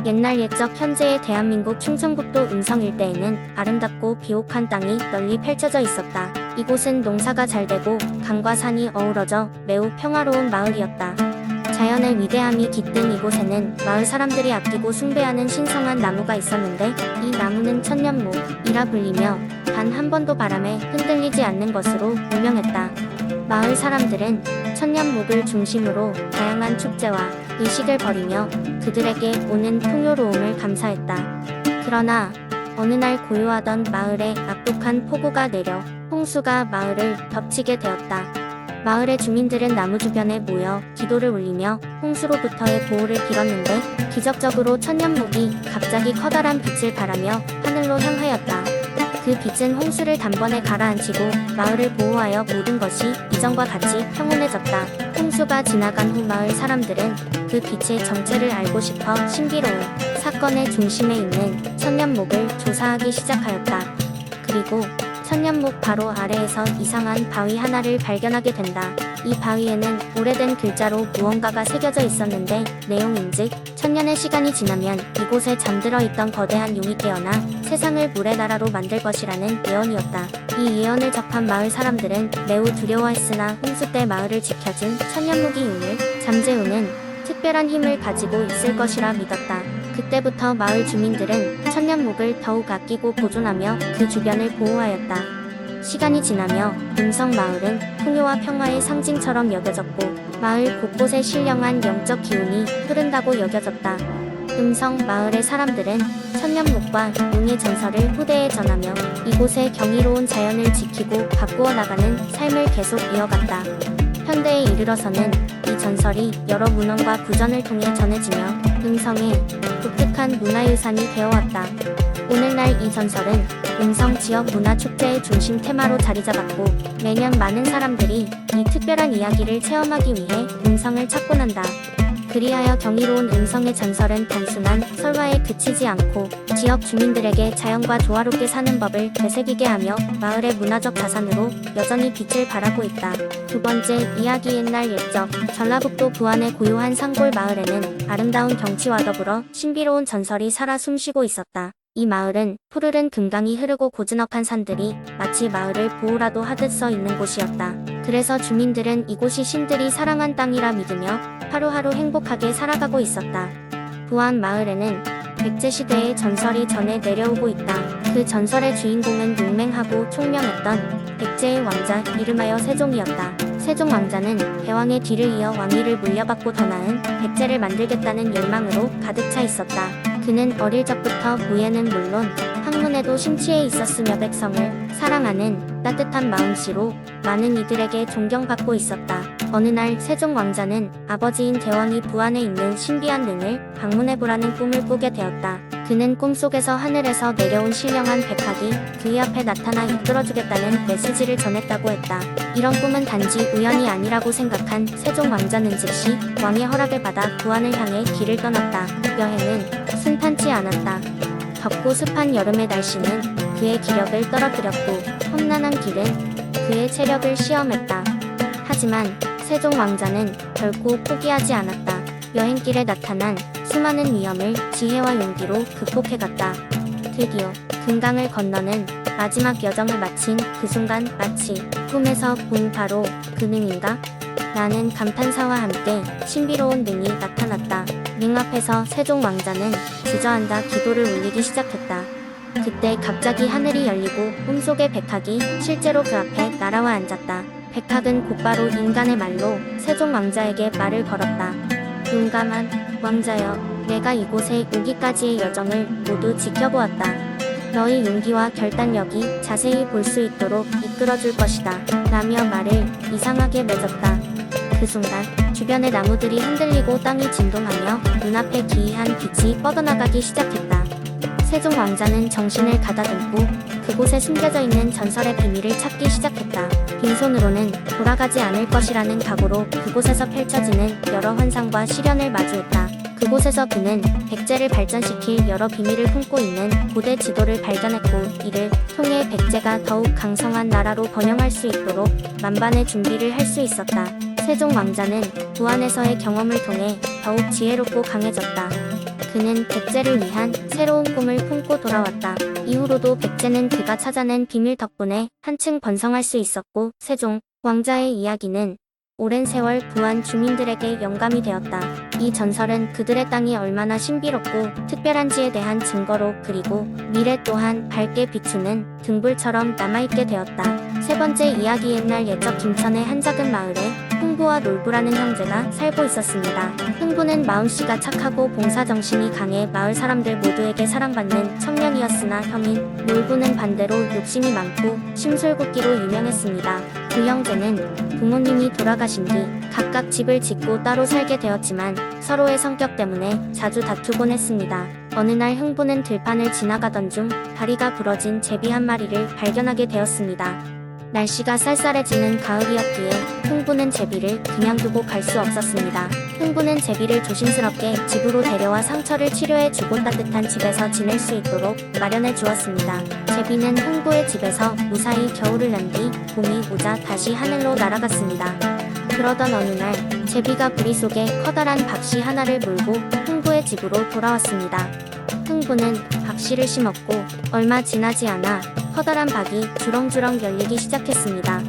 옛날 옛적 현재의 대한민국 충청북도 음성 일대에는 아름답고 비옥한 땅이 널리 펼쳐져 있었다. 이곳은 농사가 잘 되고 강과 산이 어우러져 매우 평화로운 마을이었다. 자연의 위대함이 깃든 이곳에는 마을 사람들이 아끼고 숭배하는 신성한 나무가 있었는데, 이 나무는 천년목이라 불리며 단 한 번도 바람에 흔들리지 않는 것으로 유명했다. 마을 사람들은 천년목을 중심으로 다양한 축제와 의식을 벌이며 그들에게 오는 풍요로움을 감사했다. 그러나 어느 날 고요하던 마을에 악독한 폭우가 내려 홍수가 마을을 덮치게 되었다. 마을의 주민들은 나무 주변에 모여 기도를 올리며 홍수로부터의 보호를 빌었는데, 기적적으로 천년목이 갑자기 커다란 빛을 발하며 하늘로 향하였다. 그 빛은 홍수를 단번에 가라앉히고 마을을 보호하여 모든 것이 이전과 같이 평온해졌다. 홍수가 지나간 후 마을 사람들은 그 빛의 정체를 알고 싶어 신비로운 사건의 중심에 있는 천년목을 조사하기 시작하였다. 그리고 천년목 바로 아래에서 이상한 바위 하나를 발견하게 된다. 이 바위에는 오래된 글자로 무언가가 새겨져 있었는데, 내용인즉 천년의 시간이 지나면 이곳에 잠들어 있던 거대한 용이 깨어나 세상을 물의 나라로 만들 것이라는 예언이었다. 이 예언을 접한 마을 사람들은 매우 두려워했으나 홍수 때 마을을 지켜준 천년목이 용을 잠재우는 특별한 힘을 가지고 있을 것이라 믿었다. 그때부터 마을 주민들은 천년목을 더욱 아끼고 보존하며 그 주변을 보호하였다. 시간이 지나며 음성 마을은 풍요와 평화의 상징처럼 여겨졌고, 마을 곳곳에 신령한 영적 기운이 흐른다고 여겨졌다. 음성 마을의 사람들은 천년목과 용의 전설을 후대에 전하며 이곳의 경이로운 자연을 지키고 가꾸어 나가는 삶을 계속 이어갔다. 현대에 이르러서는 이 전설이 여러 문헌과 구전을 통해 전해지며 음성의 독특한 문화유산이 되어왔다. 오늘날 이 전설은 음성 지역 문화축제의 중심 테마로 자리잡았고, 매년 많은 사람들이 이 특별한 이야기를 체험하기 위해 음성을 찾곤 한다. 그리하여 경이로운 음성의 전설은 단순한 설화에 그치지 않고 지역 주민들에게 자연과 조화롭게 사는 법을 되새기게 하며 마을의 문화적 자산으로 여전히 빛을 발하고 있다. 두 번째 이야기. 옛날 옛적 전라북도 부안의 고요한 산골 마을에는 아름다운 경치와 더불어 신비로운 전설이 살아 숨쉬고 있었다. 이 마을은 푸르른 금강이 흐르고 고즈넉한 산들이 마치 마을을 보호라도 하듯 서 있는 곳이었다. 그래서 주민들은 이곳이 신들이 사랑한 땅이라 믿으며 하루하루 행복하게 살아가고 있었다. 부안 마을에는 백제시대의 전설이 전해 내려오고 있다. 그 전설의 주인공은 용맹하고 총명했던 백제의 왕자 이름하여 세종이었다. 세종 왕자는 대왕의 뒤를 이어 왕위를 물려받고 더 나은 백제를 만들겠다는 열망으로 가득 차 있었다. 그는 어릴 적부터 부에는 물론 학문에도 심취해 있었으며 백성을 사랑하는 따뜻한 마음씨로 많은 이들에게 존경받고 있었다. 어느 날 세종 왕자는 아버지인 대왕이 부안에 있는 신비한 능을 방문해보라는 꿈을 꾸게 되었다. 그는 꿈속에서 하늘에서 내려온 신령한 백학이 그의 앞에 나타나 이끌어주겠다는 메시지를 전했다고 했다. 이런 꿈은 단지 우연이 아니라고 생각한 세종 왕자는 즉시 왕의 허락을 받아 부안을 향해 길을 떠났다. 여행은 순탄치 않았다. 덥고 습한 여름의 날씨는 그의 기력을 떨어뜨렸고, 험난한 길은 그의 체력을 시험했다. 하지만 세종 왕자는 결코 포기하지 않았다. 여행길에 나타난 수많은 위험을 지혜와 용기로 극복해갔다. 드디어 금강을 건너는 마지막 여정을 마친 그 순간, 마치 꿈에서 본 바로 그 능인가? 라는 감탄사와 함께 신비로운 능이 나타났다. 능 앞에서 세종 왕자는 주저앉아 기도를 올리기 시작했다. 그때 갑자기 하늘이 열리고 꿈속의 백학이 실제로 그 앞에 날아와 앉았다. 백학은 곧바로 인간의 말로 세종 왕자에게 말을 걸었다. 용감한 왕자여, 내가 이곳에 오기까지의 여정을 모두 지켜보았다. 너의 용기와 결단력이 자세히 볼 수 있도록 이끌어줄 것이다. 라며 말을 이상하게 맺었다. 그 순간 주변의 나무들이 흔들리고 땅이 진동하며 눈앞에 기이한 빛이 뻗어나가기 시작했다. 세종 왕자는 정신을 가다듬고 그곳에 숨겨져 있는 전설의 비밀을 찾기 시작했다. 빈손으로는 돌아가지 않을 것이라는 각오로 그곳에서 펼쳐지는 여러 환상과 시련을 마주했다. 그곳에서 그는 백제를 발전시킬 여러 비밀을 품고 있는 고대 지도를 발견했고, 이를 통해 백제가 더욱 강성한 나라로 번영할 수 있도록 만반의 준비를 할 수 있었다. 세종 왕자는 부안에서의 경험을 통해 더욱 지혜롭고 강해졌다. 그는 백제를 위한 새로운 꿈을 품고 돌아왔다. 이후로도 백제는 그가 찾아낸 비밀 덕분에 한층 번성할 수 있었고 세종 왕자의 이야기는 오랜 세월 부안 주민들에게 영감이 되었다. 이 전설은 그들의 땅이 얼마나 신비롭고 특별한지에 대한 증거로 그리고 미래 또한 밝게 비추는 등불처럼 남아있게 되었다. 세 번째 이야기 옛날 옛적 김천의 한 작은 마을에 흥부와 놀부라는 형제가 살고 있었습니다. 흥부는 마음씨가 착하고 봉사정신이 강해 마을 사람들 모두에게 사랑받는 청년이었으나 형인 놀부는 반대로 욕심이 많고 심술궂기로 유명했습니다. 두 형제는 부모님이 돌아가신 뒤 각각 집을 짓고 따로 살게 되었지만 서로의 성격 때문에 자주 다투곤 했습니다. 어느 날 흥부는 들판을 지나가던 중 다리가 부러진 제비 한 마리를 발견하게 되었습니다. 날씨가 쌀쌀해지는 가을이었기에 흥부는 제비를 그냥 두고 갈 수 없었습니다. 흥부는 제비를 조심스럽게 집으로 데려와 상처를 치료해주고 따뜻한 집에서 지낼 수 있도록 마련해 주었습니다. 제비는 흥부의 집에서 무사히 겨울을 난 뒤 봄이 오자 다시 하늘로 날아갔습니다. 그러던 어느 날 제비가 부리 속에 커다란 박씨 하나를 물고 흥부의 집으로 돌아왔습니다. 흥부는 박씨를 심었고 얼마 지나지 않아 커다란 박이 주렁주렁 열리기 시작했습니다.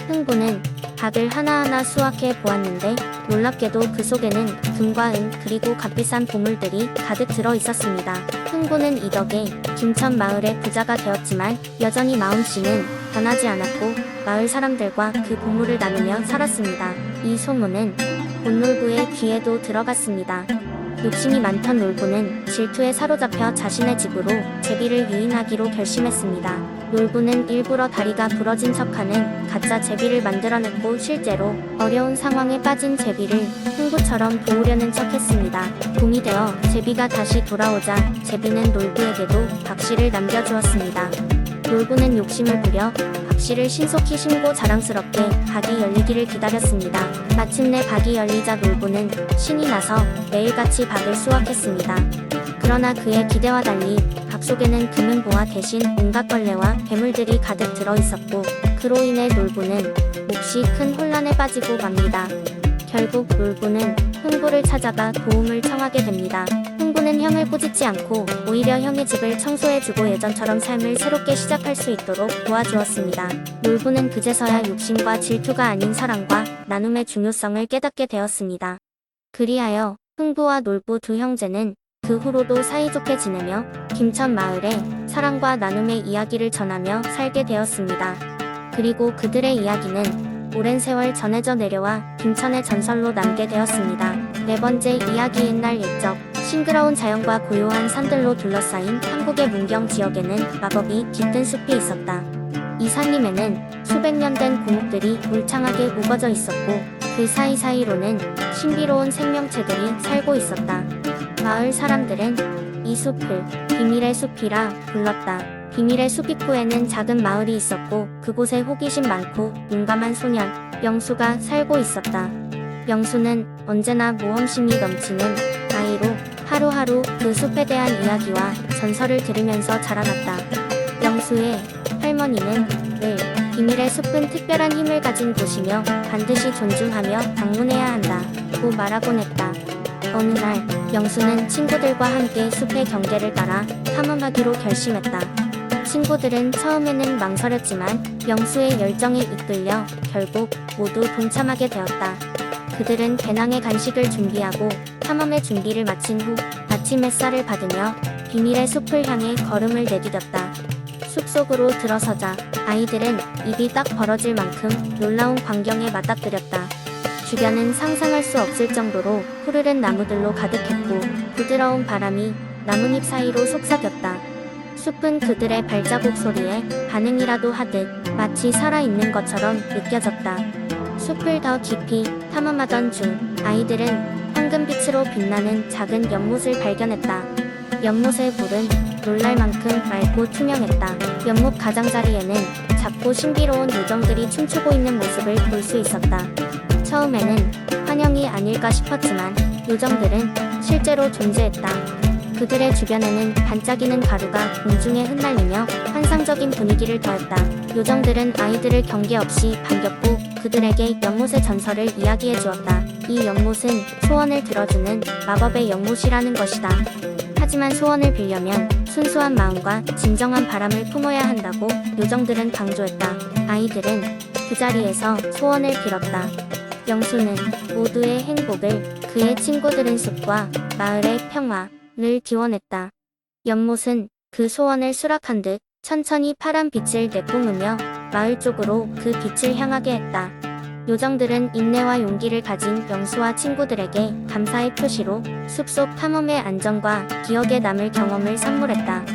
흥부는 박을 하나하나 수확해 보았는데 놀랍게도 그 속에는 금과 은 그리고 값비싼 보물들이 가득 들어 있었습니다. 흥부는 이 덕에 김천 마을의 부자가 되었지만 여전히 마음씨는 변하지 않았고 마을 사람들과 그 보물을 나누며 살았습니다. 이 소문은 본놀부의 귀에도 들어갔습니다. 욕심이 많던 놀부는 질투에 사로잡혀 자신의 집으로 제비를 유인하기로 결심했습니다. 놀부는 일부러 다리가 부러진 척하는 가짜 제비를 만들어냈고 실제로 어려운 상황에 빠진 제비를 흥부처럼 도우려는 척했습니다. 봄이 되어 제비가 다시 돌아오자 제비는 놀부에게도 박씨를 남겨주었습니다. 놀부는 욕심을 부려 박씨를 신속히 심고 자랑스럽게 박이 열리기를 기다렸습니다. 마침내 박이 열리자 놀부는 신이 나서 매일같이 박을 수확했습니다. 그러나 그의 기대와 달리 박 속에는 금은보화 대신 온갖 벌레와 괴물들이 가득 들어 있었고 그로 인해 놀부는 몹시 큰 혼란에 빠지고 맙니다. 결국 놀부는 흥부를 찾아가 도움을 청하게 됩니다. 흥부는 형을 꾸짖지 않고 오히려 형의 집을 청소해주고 예전처럼 삶을 새롭게 시작할 수 있도록 도와주었습니다. 놀부는 그제서야 욕심과 질투가 아닌 사랑과 나눔의 중요성을 깨닫게 되었습니다. 그리하여 흥부와 놀부 두 형제는 그 후로도 사이좋게 지내며 김천 마을에 사랑과 나눔의 이야기를 전하며 살게 되었습니다. 그리고 그들의 이야기는 오랜 세월 전해져 내려와 김천의 전설로 남게 되었습니다. 네 번째 이야기 옛날 옛적 싱그러운 자연과 고요한 산들로 둘러싸인 한국의 문경 지역에는 마법이 깃든 숲이 있었다. 이 산림에는 수백 년 된 고목들이 울창하게 우거져 있었고 그 사이사이로는 신비로운 생명체들이 살고 있었다. 마을 사람들은 이 숲을 비밀의 숲이라 불렀다. 비밀의 숲 입구에는 작은 마을이 있었고 그곳에 호기심 많고 용감한 소년 영수가 살고 있었다. 영수는 언제나 모험심이 넘치는 아이로 하루하루 그 숲에 대한 이야기와 전설을 들으면서 자라났다. 영수의 할머니는 늘 비밀의 숲은 특별한 힘을 가진 곳이며 반드시 존중하며 방문해야 한다고 말하곤 했다. 어느 날 영수는 친구들과 함께 숲의 경계를 따라 탐험하기로 결심했다. 친구들은 처음에는 망설였지만 영수의 열정에 이끌려 결국 모두 동참하게 되었다. 그들은 배낭에 간식을 준비하고 탐험의 준비를 마친 후 아침 햇살을 받으며 비밀의 숲을 향해 걸음을 내디뎠다. 숲속으로 들어서자 아이들은 입이 딱 벌어질 만큼 놀라운 광경에 맞닥뜨렸다. 주변은 상상할 수 없을 정도로 푸르른 나무들로 가득했고 부드러운 바람이 나뭇잎 사이로 속삭였다. 숲은 그들의 발자국 소리에 반응이라도 하듯 마치 살아있는 것처럼 느껴졌다. 숲을 더 깊이 탐험하던 중 아이들은 황금빛으로 빛나는 작은 연못을 발견했다. 연못의 물은 놀랄 만큼 맑고 투명했다. 연못 가장자리에는 작고 신비로운 요정들이 춤추고 있는 모습을 볼 수 있었다. 처음에는 환영이 아닐까 싶었지만 요정들은 실제로 존재했다. 그들의 주변에는 반짝이는 가루가 공중에 흩날리며 환상적인 분위기를 더했다. 요정들은 아이들을 경계 없이 반겼고 그들에게 연못의 전설을 이야기해 주었다. 이 연못은 소원을 들어주는 마법의 연못이라는 것이다. 하지만 소원을 빌려면 순수한 마음과 진정한 바람을 품어야 한다고 요정들은 강조했다. 아이들은 그 자리에서 소원을 빌었다. 영수는 모두의 행복을, 그의 친구들은 숲과 마을의 평화를 기원했다. 연못은 그 소원을 수락한 듯 천천히 파란 빛을 내뿜으며 마을 쪽으로 그 빛을 향하게 했다. 요정들은 인내와 용기를 가진 영수와 친구들에게 감사의 표시로 숲속 탐험의 안정과 기억에 남을 경험을 선물했다.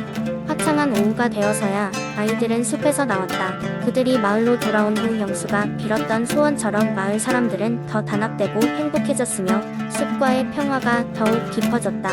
화창한 오후가 되어서야 아이들은 숲에서 나왔다. 그들이 마을로 돌아온 후 영수가 빌었던 소원처럼 마을 사람들은 더 단합되고 행복해졌으며 숲과의 평화가 더욱 깊어졌다.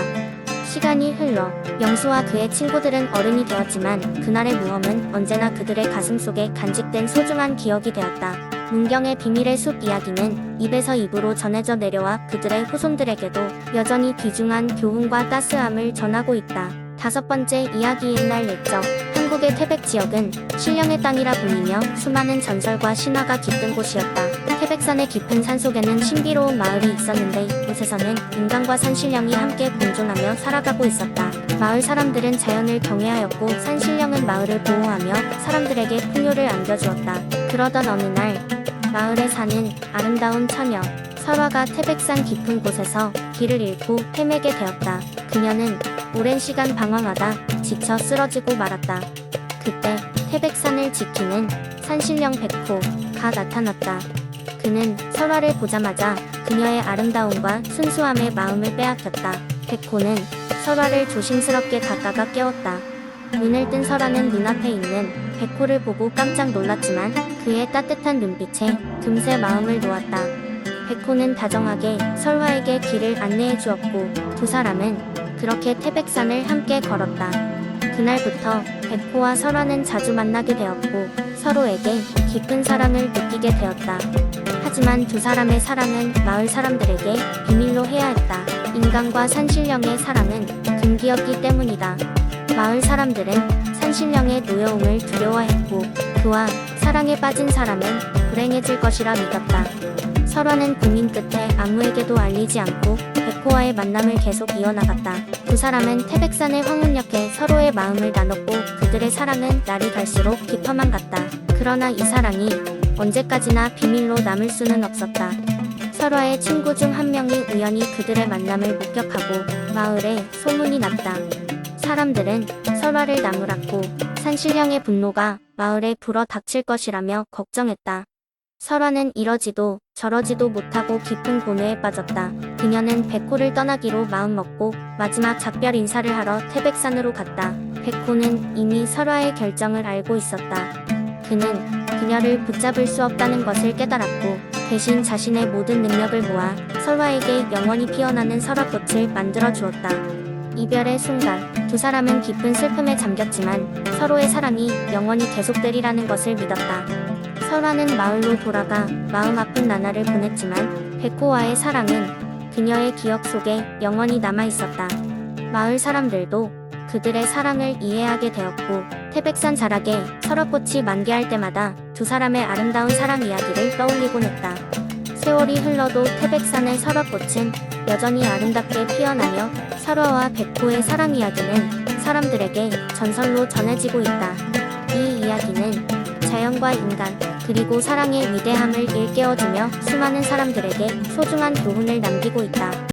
시간이 흘러 영수와 그의 친구들은 어른이 되었지만 그날의 모험은 언제나 그들의 가슴 속에 간직된 소중한 기억이 되었다. 문경의 비밀의 숲 이야기는 입에서 입으로 전해져 내려와 그들의 후손들에게도 여전히 귀중한 교훈과 따스함을 전하고 있다. 5번째 이야기. 옛날 옛적 한국의 태백 지역은 신령의 땅이라 불리며 수많은 전설과 신화가 깃든 곳이었다. 태백산의 깊은 산속에는 신비로운 마을이 있었는데 이곳에서는 인간과 산신령이 함께 공존하며 살아가고 있었다. 마을 사람들은 자연을 경외하였고 산신령은 마을을 보호하며 사람들에게 풍요를 안겨주었다. 그러던 어느 날 마을에 사는 아름다운 처녀 설화가 태백산 깊은 곳에서 길을 잃고 헤매게 되었다. 그녀는 오랜 시간 방황하다 지쳐 쓰러지고 말았다. 그때 태백산을 지키는 산신령 백호가 나타났다. 그는 설화를 보자마자 그녀의 아름다움과 순수함에 마음을 빼앗겼다. 백호는 설화를 조심스럽게 다가가 깨웠다. 눈을 뜬 설화는 눈앞에 있는 백호를 보고 깜짝 놀랐지만 그의 따뜻한 눈빛에 금세 마음을 놓았다. 백호는 다정하게 설화에게 길을 안내해 주었고 두 사람은 그렇게 태백산을 함께 걸었다. 그날부터 백호와 설화는 자주 만나게 되었고 서로에게 깊은 사랑을 느끼게 되었다. 하지만 두 사람의 사랑은 마을 사람들에게 비밀로 해야 했다. 인간과 산신령의 사랑은 금기였기 때문이다. 마을 사람들은 산신령의 노여움을 두려워했고 그와 사랑에 빠진 사람은 불행해질 것이라 믿었다. 설화는 고민 끝에 아무에게도 알리지 않고 백호와의 만남을 계속 이어나갔다. 두 사람은 태백산의 황혼역에 서로의 마음을 나눴고 그들의 사랑은 날이 갈수록 깊어만 갔다. 그러나 이 사랑이 언제까지나 비밀로 남을 수는 없었다. 설화의 친구 중 한 명이 우연히 그들의 만남을 목격하고 마을에 소문이 났다. 사람들은 설화를 나무랐고 산신령의 분노가 마을에 불어 닥칠 것이라며 걱정했다. 설화는 이러지도 저러지도 못하고 깊은 고뇌에 빠졌다. 그녀는 백호를 떠나기로 마음먹고 마지막 작별 인사를 하러 태백산으로 갔다. 백호는 이미 설화의 결정을 알고 있었다. 그는 그녀를 붙잡을 수 없다는 것을 깨달았고 대신 자신의 모든 능력을 모아 설화에게 영원히 피어나는 설화꽃을 만들어 주었다. 이별의 순간 두 사람은 깊은 슬픔에 잠겼지만 서로의 사랑이 영원히 계속되리라는 것을 믿었다. 설화는 마을로 돌아가 마음 아픈 나날을 보냈지만 백호와의 사랑은 그녀의 기억 속에 영원히 남아있었다. 마을 사람들도 그들의 사랑을 이해하게 되었고 태백산 자락에 설화꽃이 만개할 때마다 두 사람의 아름다운 사랑 이야기를 떠올리곤 했다. 세월이 흘러도 태백산의 설화꽃은 여전히 아름답게 피어나며 설화와 백호의 사랑 이야기는 사람들에게 전설로 전해지고 있다. 이 이야기는 자연과 인간 그리고 사랑의 위대함을 일깨워주며 수많은 사람들에게 소중한 교훈을 남기고 있다.